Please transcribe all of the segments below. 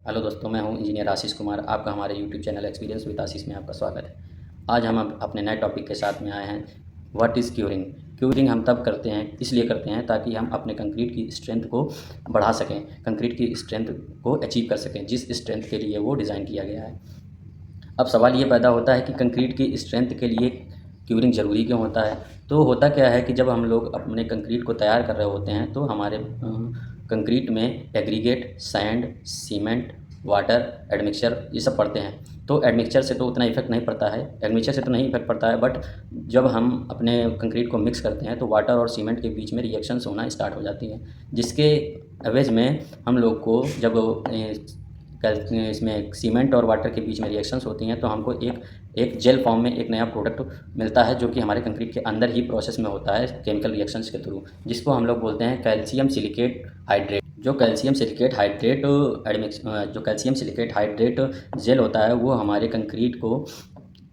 Hello दोस्तों, मैं हूं इंजीनियर आशीष कुमार। आपका हमारे यूट्यूब चैनल एक्सपीरियंस विद आशीष में आपका स्वागत है। आज हम अपने नए टॉपिक के साथ में आए हैं। What is curing. क्यूरिंग हम तब करते हैं, इसलिए करते हैं ताकि हम अपने कंक्रीट की स्ट्रेंथ को बढ़ा सकें, कंक्रीट की स्ट्रेंथ को अचीव कर सकें जिस स्ट्रेंथ के लिए वो डिज़ाइन किया गया है। अब सवाल ये पैदा होता है कि कंक्रीट की स्ट्रेंथ के लिए क्यूरिंग ज़रूरी क्यों होता है। तो होता क्या है कि जब हम लोग अपने कंक्रीट को तैयार कर रहे होते हैं तो हमारे कंक्रीट में aggregate, sand, cement, water, admixture ये सब पड़ते हैं। तो एडमिक्सचर से तो उतना इफेक्ट नहीं पड़ता है, एडमिक्सचर से तो नहीं इफेक्ट पड़ता है, बट जब हम अपने कंक्रीट को मिक्स करते हैं तो वाटर और सीमेंट के बीच में रिएक्शंस होना स्टार्ट हो जाती हैं, जिसके एवज में हम लोग को जब इसमें सीमेंट और वाटर के बीच में रिएक्शंस होती हैं तो हमको एक एक जेल फॉर्म में एक नया प्रोडक्ट मिलता है, जो कि हमारे कंक्रीट के अंदर ही प्रोसेस में होता है केमिकल रिएक्शंस के थ्रू, जिसको हम लोग बोलते हैं कैल्शियम सिलिकेट हाइड्रेट। जो कैल्शियम सिलिकेट हाइड्रेट एडमिक्स जो कैल्शियम सिलिकेट हाइड्रेट जेल होता है वो हमारे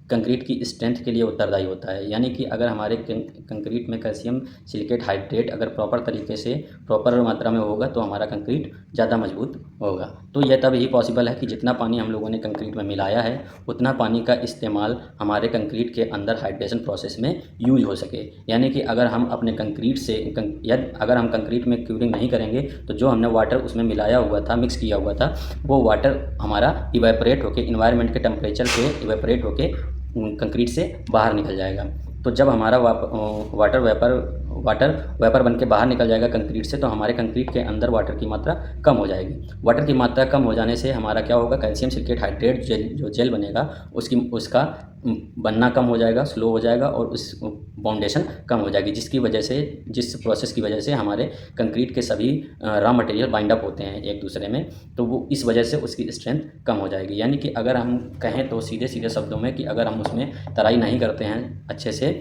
कंक्रीट की स्ट्रेंथ के लिए उत्तरदायी होता है। यानी कि अगर हमारे कंक्रीट में कैल्शियम सिलिकेट हाइड्रेट अगर प्रॉपर तरीके से प्रॉपर मात्रा में होगा तो हमारा कंक्रीट ज़्यादा मजबूत होगा। तो यह तब ही पॉसिबल है कि जितना पानी हम लोगों ने कंक्रीट में मिलाया है उतना पानी का इस्तेमाल हमारे कंक्रीट के अंदर हाइड्रेशन प्रोसेस में यूज हो सके। यानी कि अगर हम अपने कंक्रीट से अगर हम कंक्रीट में क्यूरिंग नहीं करेंगे तो जो हमने वाटर उसमें मिलाया हुआ था, मिक्स किया हुआ था, वो वाटर हमारा इवेपोरेट होके इन्वायरमेंट के टेम्परेचर पे इवेपोरेट होके कंक्रीट से बाहर निकल जाएगा। तो जब हमारा वाटर वेपर बन के बाहर निकल जाएगा कंक्रीट से, तो हमारे कंक्रीट के अंदर वाटर की मात्रा कम हो जाएगी। वाटर की मात्रा कम हो जाने से हमारा क्या होगा, कैल्शियम सिलिकेट हाइड्रेट जो जेल बनेगा उसका बनना कम हो जाएगा, स्लो हो जाएगा और उस बाउंडेशन कम हो जाएगी, जिस प्रोसेस की वजह से हमारे कंक्रीट के सभी रॉ मटेरियल बाइंड अप होते हैं एक दूसरे में, तो वो इस वजह से उसकी स्ट्रेंथ कम हो जाएगी। यानी कि अगर हम कहें तो सीधे सीधे शब्दों में कि अगर हम उसमें तराई नहीं करते हैं अच्छे से,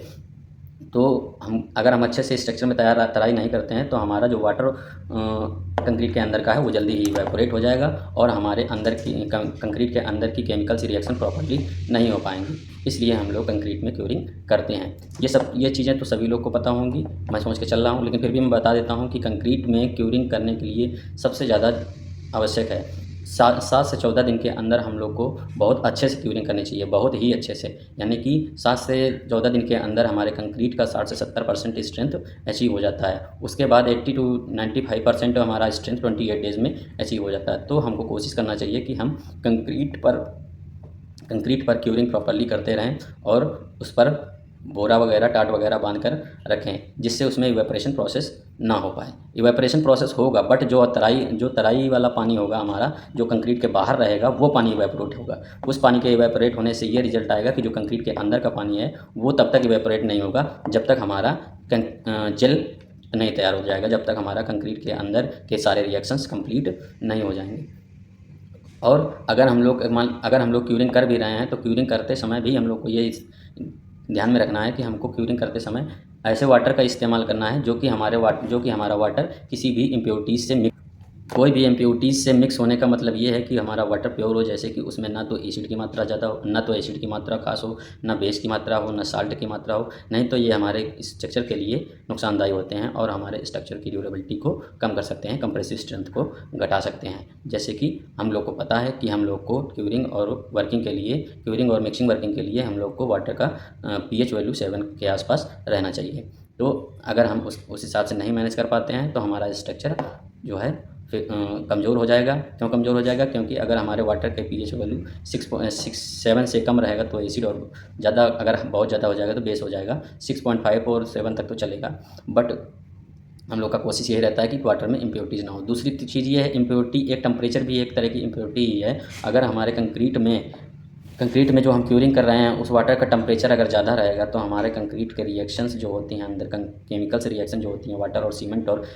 तो अगर हम अच्छे से स्ट्रक्चर में तराई नहीं करते हैं तो हमारा जो वाटर कंक्रीट के अंदर का है वो जल्दी ही इवेपोरेट हो जाएगा और हमारे अंदर की कंक्रीट के अंदर की केमिकल सी रिएक्शन प्रॉपर्ली नहीं हो पाएंगी। इसलिए हम लोग कंक्रीट में क्यूरिंग करते हैं। ये चीज़ें तो सभी लोग को पता होंगी, मैं समझ के चल रहा हूँ, लेकिन फिर भी मैं बता देता हूँ कि कंक्रीट में क्यूरिंग करने के लिए सबसे ज़्यादा आवश्यक है 7 से 14 दिन के अंदर हम लोग को बहुत अच्छे से क्यूरिंग करनी चाहिए, बहुत ही अच्छे से। यानी कि 7 से 14 दिन के अंदर हमारे कंक्रीट का 60 से 70% स्ट्रेंथ अचीव हो जाता है। उसके बाद 80 टू 95% हमारा स्ट्रेंथ 28 डेज़ में अचीव हो जाता है। तो हमको कोशिश करना चाहिए कि हम कंक्रीट पर क्यूरिंग प्रॉपर्ली करते रहें और उस पर बोरा वगैरह, टाट वगैरह बांध कर रखें, जिससे उसमें इवेपोरेशन प्रोसेस ना हो पाए। इवेपोरेशन प्रोसेस होगा, बट जो तराई वाला पानी होगा हमारा, जो कंक्रीट के बाहर रहेगा, वो पानी इवेपोरेट होगा। उस पानी के इवेपोरेट होने से ये रिजल्ट आएगा कि जो कंक्रीट के अंदर का पानी है वो तब तक इवेपोरेट नहीं होगा जब तक हमारा जेल नहीं तैयार हो जाएगा, जब तक हमारा कंक्रीट के अंदर के सारे रिएक्शंस कंप्लीट नहीं हो जाएंगे। और अगर हम लोग क्यूरिंग कर भी रहे हैं तो क्यूरिंग करते समय भी हम लोग को ये ध्यान में रखना है कि हमको क्यूरिंग करते समय ऐसे वाटर का इस्तेमाल करना है जो कि हमारा वाटर किसी भी इम्प्योरिटीज़ से कोई भी इम्प्योरिटीज़ से मिक्स होने का मतलब ये है कि हमारा वाटर प्योर हो, जैसे कि उसमें ना तो एसिड की मात्रा ज़्यादा हो, ना तो एसिड की मात्रा खास हो, ना बेस की मात्रा हो, ना साल्ट की मात्रा हो। नहीं तो ये हमारे स्ट्रक्चर के लिए नुकसानदायी होते हैं और हमारे स्ट्रक्चर की ड्यूरेबिलिटी को कम कर सकते हैं, कंप्रेसिव स्ट्रेंथ को घटा सकते हैं। जैसे कि हम लोग को पता है कि हम लोग को क्यूरिंग और मिक्सिंग वर्किंग के लिए हम लोग को वाटर का pH वैल्यू 7 के आसपास रहना चाहिए। तो अगर हम उस हिसाब से नहीं मैनेज कर पाते हैं तो हमारा स्ट्रक्चर जो है फिर कमज़ोर हो जाएगा। क्यों कमज़ोर हो जाएगा? क्योंकि अगर हमारे वाटर का pH वैल्यू 7 से कम रहेगा तो एसिड, और अगर बहुत ज़्यादा हो जाएगा तो बेस हो जाएगा। 6.5 और 7 तक तो चलेगा, बट हम लोग का कोशिश यही रहता है कि वाटर में इम्प्योरिटीज़ ना हो। दूसरी चीज़ ये है, इम्प्योरिटी एक टेम्परेचर भी एक तरह की इम्प्योरिटी ही है। अगर हमारे कंक्रीट में जो हम क्यूरिंग कर रहे हैं उस वाटर का टेम्परेचर अगर ज़्यादा रहेगा तो हमारे कंक्रीट के रिएक्शंस जो होती हैं अंदर, केमिकल्स रिएक्शन जो होती हैं वाटर और सीमेंट और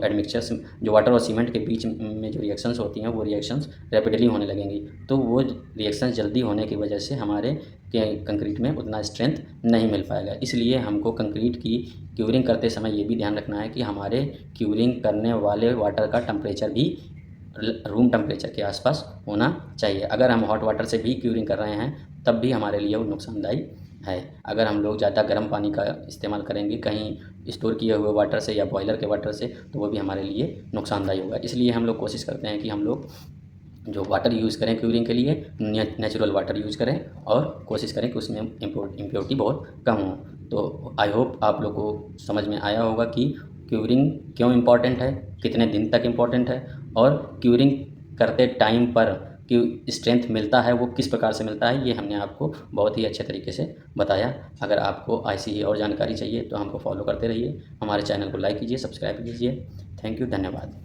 एडमिक्सचर्स, जो वाटर और सीमेंट के बीच में जो रिएक्शंस होती हैं वो रिएक्शंस रैपिडली होने लगेंगी। तो वो रिएक्शंस जल्दी होने की वजह से हमारे कंक्रीट में उतना स्ट्रेंथ नहीं मिल पाएगा। इसलिए हमको कंक्रीट की क्यूरिंग करते समय ये भी ध्यान रखना है कि हमारे क्यूरिंग करने वाले वाटर का टेम्परेचर भी रूम टेम्परेचर के आसपास होना चाहिए। अगर हम हॉट वाटर से भी क्यूरिंग कर रहे हैं तब भी हमारे लिए वो नुकसानदायी है। अगर हम लोग ज़्यादा गर्म पानी का इस्तेमाल करेंगे कहीं स्टोर किए हुए वाटर से या बॉयलर के वाटर से, तो वो भी हमारे लिए नुकसानदायी होगा। इसलिए हम लोग कोशिश करते हैं कि हम लोग जो वाटर यूज़ करें क्यूरिंग के लिए नेचुरल वाटर यूज़ करें और कोशिश करें कि उसमें इम्प्योरिटी बहुत कम हो। तो आई होप आप लोग को समझ में आया होगा कि क्यूरिंग क्यों इम्पॉर्टेंट है, कितने दिन तक इम्पॉर्टेंट है, और क्यूरिंग करते टाइम पर कि स्ट्रेंथ मिलता है वो किस प्रकार से मिलता है, ये हमने आपको बहुत ही अच्छे तरीके से बताया। अगर आपको ऐसी ही और जानकारी चाहिए तो हमको फॉलो करते रहिए, हमारे चैनल को लाइक कीजिए, सब्सक्राइब कीजिए। थैंक यू, धन्यवाद।